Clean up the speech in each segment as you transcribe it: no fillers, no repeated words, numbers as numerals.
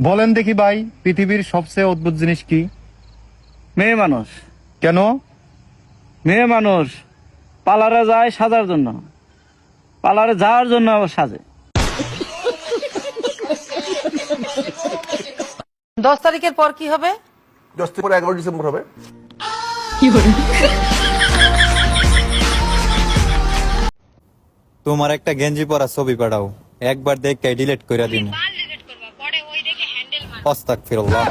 বলেন দেখি ভাই, পৃথিবীর সবচেয়ে অদ্ভুত জিনিস কি? মেয়ে মানুষ। কেন? মেয়ে মানুষ পার্লারে যায় সাজার জন্য, পার্লারে যাওয়ার জন্য আবার সাজে। 10 তারিখের পর কি হবে? 10 থেকে 11 ডিসেম্বর হবে। তোমার একটা গেঞ্জি পরা ছবি পাঠাও, একবার দেখে ডিলিট করে দিন। আস্তাগফিরুল্লাহ।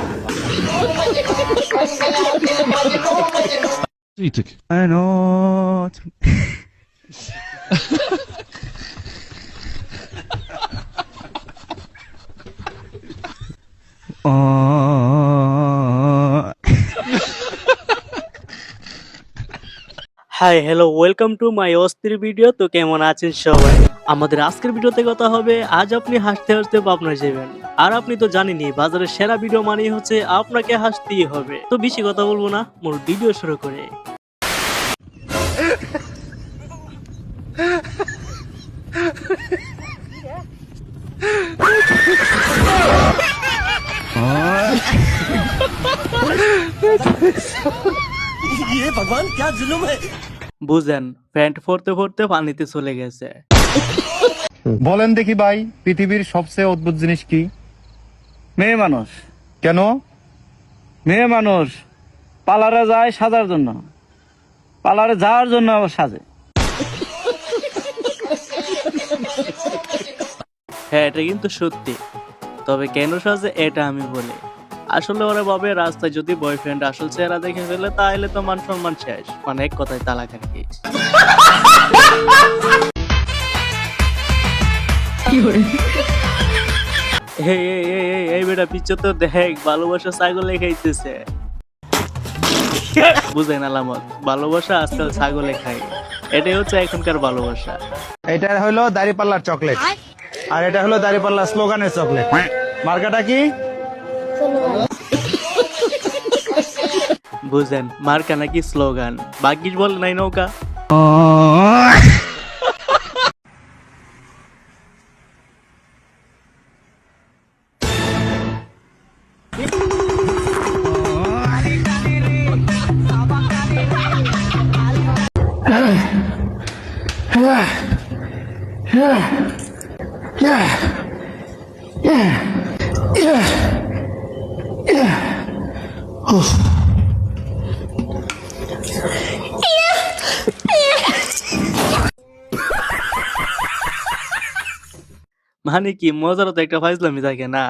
Hi hello, welcome to my অস্থির ভিডিও। তো কেমন আছেন সবাই? আমাদের আজকের ভিডিওতে কথা হবে, আজ আপনি হাসতে হাসতে পাবনায় যাবেন। আর আপনি তো জানেনই বাজারের সেরা ভিডিও মানেই হচ্ছে আপনাকে হাসতেই হবে। তো বেশি কথা বলবো না, মোর ভিডিও শুরু করে। বুঝেন, প্যান্ট পরতে পরতে পানিতে চলে গেছে। বলেন দেখি ভাই, পৃথিবীর সবচেয়ে অদ্ভুত জিনিস কি? মেয়ে মানুষ। কেন? মেয়ে মানুষ পার্লারে যায় সাজার জন্য, পার্লারে যাওয়ার জন্য আবার সাজে। হ্যাঁ, এটা কিন্তু সত্যি। তবে কেন সাজে এটা আমি বলি। আসলে ওরা ভাবে রাস্তায় যদি বয়ফ্রেন্ড আসল চেহারা দেখে ফেলে তাহলে তো মান সম্মান শেষ, মানে এক কথায় তালাক আর কি। এই বেটা পিছু তো দেখ, ভালোবাসা ছাগলে খাইতেছে। বুঝেন আলামত, ভালোবাসা আজকাল ছাগলে খায়। এটাই হচ্ছে এখনকার ভালোবাসা। এটা হলো দাড়িপাল্লার চকলেট, আর এটা হলো দাড়িপাল্লার স্লোগানের চকলেট। মার্কাটা কি? বুঝেন, মার্কা নাকি স্লোগান, ভাগ্যিস বল নাই নৌকা। মানে কি মজারও তো একটা ফাইজলামি থাকে না?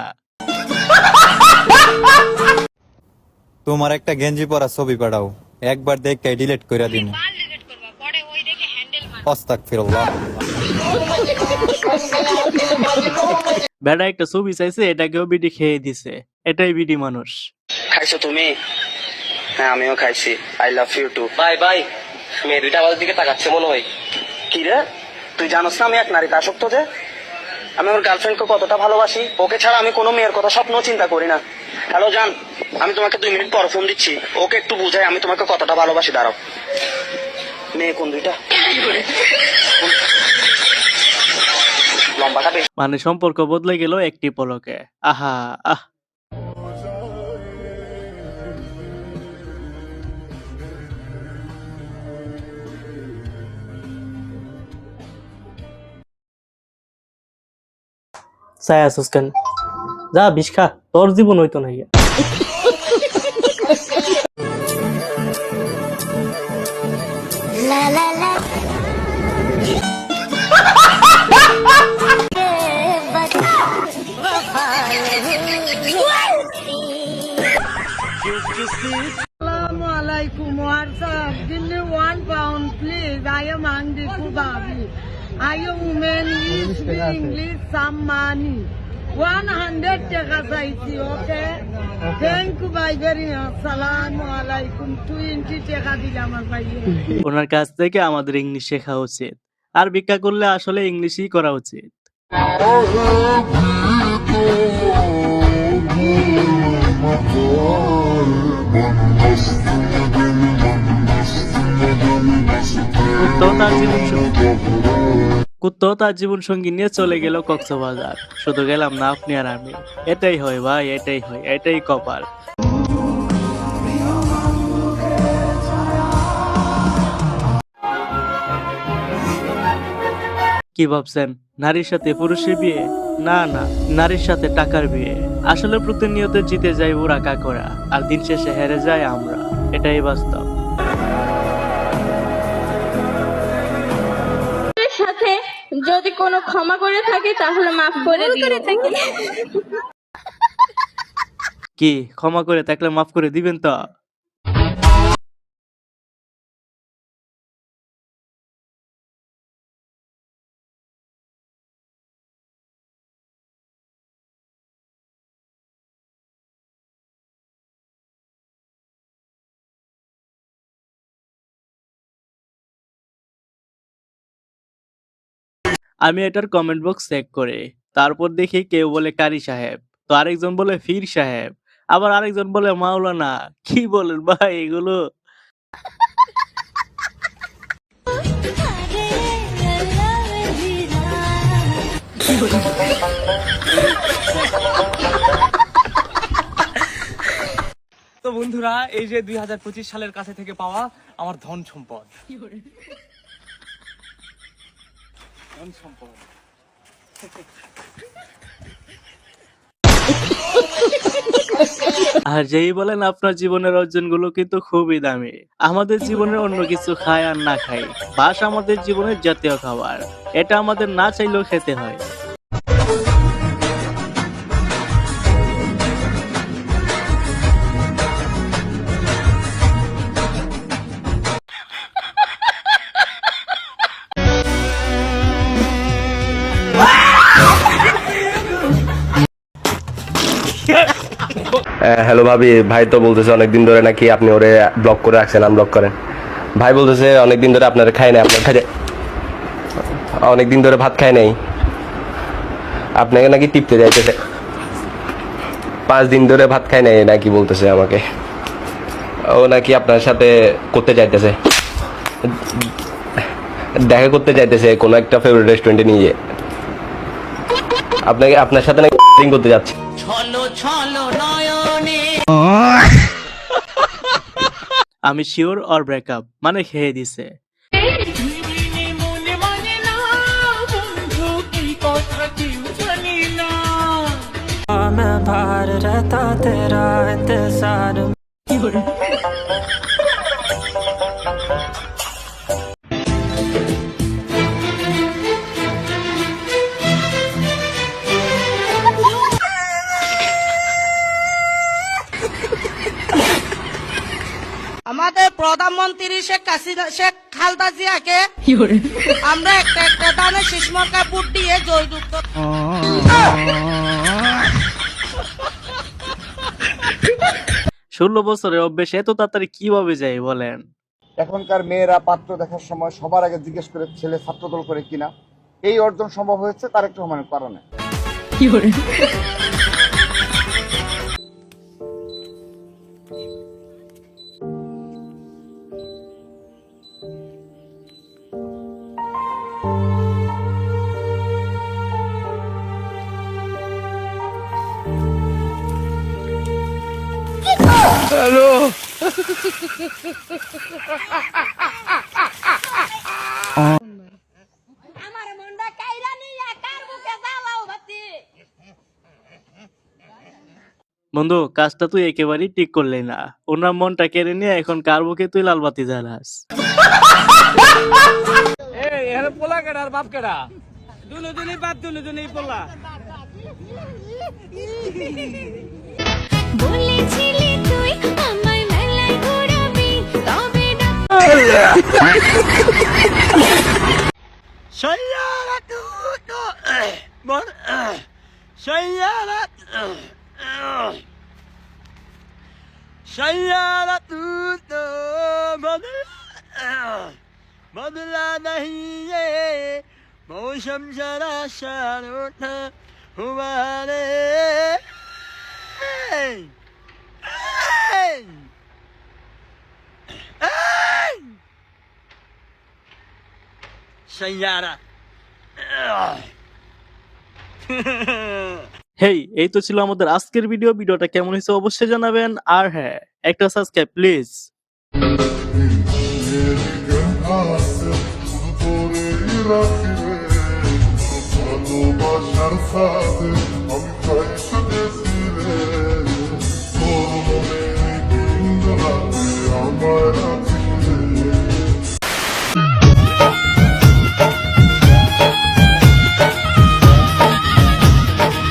তোমার একটা গেঞ্জি পরা ছবি পাঠাও, একবার দেখে ডিলিট করে দিন। আস্তাগফিরুল্লাহ। বেটা একটা ছবি চাইছে, এটাকেও বিডি খেয়ে দিছে। এটাই বিডি মানুষ। খাইছো তুমি? হ্যাঁ আমিও খাইছি। I love you too. Bye bye. মেয়ে দুইটা আমাদের দিকে তাকাচ্ছে মনে হয়। কি রে, তুই জানোস না আমি এক নারীতে আসক্ত যে? আমি আমার গার্লফ্রেন্ডকে কতটা ভালোবাসি। ওকে ছাড়া আমি কোনো মেয়ের কথা স্বপ্ন চিন্তা করি না। হ্যালো জান, আমি তোমাকে 2 মিনিট পর ফোন দিচ্ছি। ওকে একটু বুঝাই আমি তোমাকে কতটা ভালোবাসি। দাঁড়াও। মেয়ে কোন দুইটা? লম্বাটা বেশি। মানে সম্পর্ক বদলে গেল একটি পলকে। আহা আহ। ছায়া সুস্কান যা বিষ খা, তোর জীবন হইতো না। Assalamualaikum. What's up? Give me 1 pound, please. I am hungry, Kubabi. I am woman. Speak English, some money. 100 টাকা চাইছি, okay? Thank you, bye very much. Assalamualaikum. 20 টাকা দিলে আমার ভাইয়ে। ওনার কাছ থেকে আমাদের ইংলিশ শেখা উচিত, আর ভিক্ষা করলে আসলে ইংলিশই করা উচিত। কুত্তাও তার জীবন সঙ্গী নিয়ে চলে গেল কক্সবাজার, শুধু গেলাম না আপনি আর আমি। এটাই হয় ভাই, এটাই হয়, এটাই কপাল। কি ভাবছেন নারীর সাথে পুরুষের বিয়ে? না না, নারীর সাথে টাকার বিয়ে। আসলে প্রতিনিয়ত জিতে যায় ওরা কাকরা, আর দিন শেষে হেরে যায় আমরা। এটাই বাস্তব। সাথে যদি কোনো ক্ষমা করে থাকি তাহলে মাফ করে দিও। কি ক্ষমা করে থাকলে মাফ করে দিবেন তো? আমি এটার কমেন্ট বক্স চেক করে তারপর দেখি কেউ বলে কারি সাহেব, তো আরেকজন বলে ফির সাহেব, আবার আরেকজন বলে মাওলানা। কি বলেন ভাই এগুলো? তো বন্ধুরা, এই যে 2025 সালের কাছে থেকে পাওয়া আমার ধন সম্পদ। আর যেই বলেন আপনার জীবনের অর্জনগুলো কিন্তু খুবই দামি। আমাদের জীবনের অন্য কিছু খায় আর না খাই, বাস আমাদের জীবনের জাতীয় খাবার। এটা আমাদের না চাইলেও খেতে হয়। হ্যালো ভাবি, ভাই তো বলতেছে অনেকদিন ধরে নাকি আপনি ওরে ব্লক করে রাখছেন, আনব্লক করেন। ভাই বলতেছে অনেকদিন ধরে আপনার খাই নাই, আপনার খাই অনেকদিন ধরে ভাত খায় নাই, আপনাকে নাকি টিপতে যাইতেছে। 5 দিন ধরে ভাত খায় নাই নাকি বলতেছে আমাকে। ও নাকি আপনার সাথে করতে চাইতেছে, দেখা করতে চাইতেছে কোনো একটা ফেভারিট রেস্টুরেন্টে নিয়ে। আপনার সাথে নাকি করতে যাচ্ছে। আমি শিওর অর ব্রেকআপ মানে খেয়ে দিছে। আমাদের প্রধানমন্ত্রী শেখ খালেদা জিয়াকে আমরা একটা একটা দানে শিশমর কাপড় দিয়ে জয়যুক্ত। 16 বছরের অভ্যেস এত তাড়াতাড়ি কিভাবে যায় বলেন? এখনকার মেয়েরা পাত্র দেখার সময় সবার আগে জিজ্ঞেস করে ছেলে ছাত্রদল করে কিনা। এই অর্জন সম্ভব হয়েছে তারেক রহমানের কারণে। আমার মুন্ডা কাইরা নিয়া কার বুকে জ্বালাও বাতি। বন্ধু কাজটা তুই একেবারেই ঠিক করলি না। ওনার মনটা কেড়ে নিয়ে এখন কার বুকে তুই লালবাতি জ্বালাস। এই এর পোলা কেডা আর বাপ কেডা? দুনুদুনি বাপ, দুনুদুনি পোলা। বলেছিলি তুই আমায় মেলায় ঘোরাবি, তবে না बदला नहीं ये मौसम जरा शान हुआ रे। হেই, এই তো ছিল আমাদের আজকের ভিডিওটা কেমন হয়েছে অবশ্যই জানাবেন। আর হ্যাঁ, একটা সাবস্ক্রাইব প্লিজ। ভালোবাসার সাথে